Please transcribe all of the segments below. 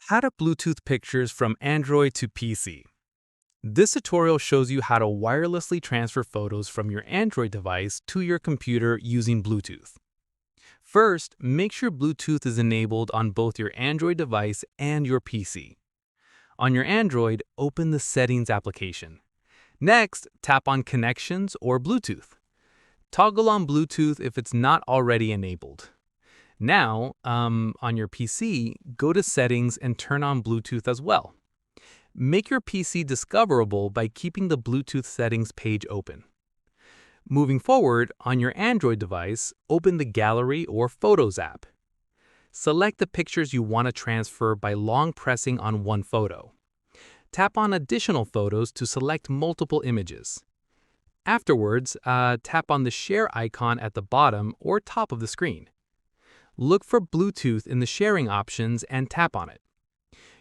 How to Bluetooth pictures from Android to PC. This tutorial shows you how to wirelessly transfer photos from your Android device to your computer using Bluetooth. First, make sure Bluetooth is enabled on both your Android device and your PC. On your Android, open the Settings application. Next, tap on Connections or Bluetooth. Toggle on Bluetooth if it's not already enabled. Now, on your PC, go to Settings and turn on Bluetooth as well. Make your PC discoverable by keeping the Bluetooth settings page open. Moving forward, on your Android device, open the Gallery or Photos app. Select the pictures you want to transfer by long pressing on one photo. Tap on Additional Photos to select multiple images. Afterwards, tap on the Share icon at the bottom or top of the screen. Look for Bluetooth in the sharing options and tap on it.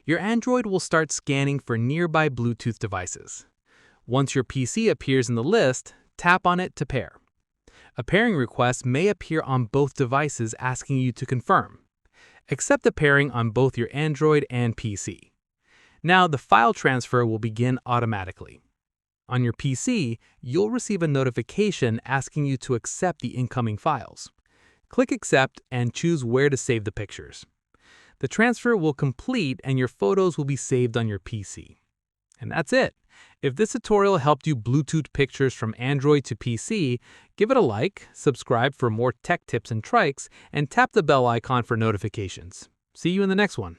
Your Android will start scanning for nearby Bluetooth devices. Once your PC appears in the list, tap on it to pair. A pairing request may appear on both devices asking you to confirm. Accept the pairing on both your Android and PC. Now the file transfer will begin automatically. On your PC, you'll receive a notification asking you to accept the incoming files. Click Accept and choose where to save the pictures. The transfer will complete and your photos will be saved on your PC. And that's it. If this tutorial helped you Bluetooth pictures from Android to PC, give it a like, subscribe for more tech tips and tricks, and tap the bell icon for notifications. See you in the next one.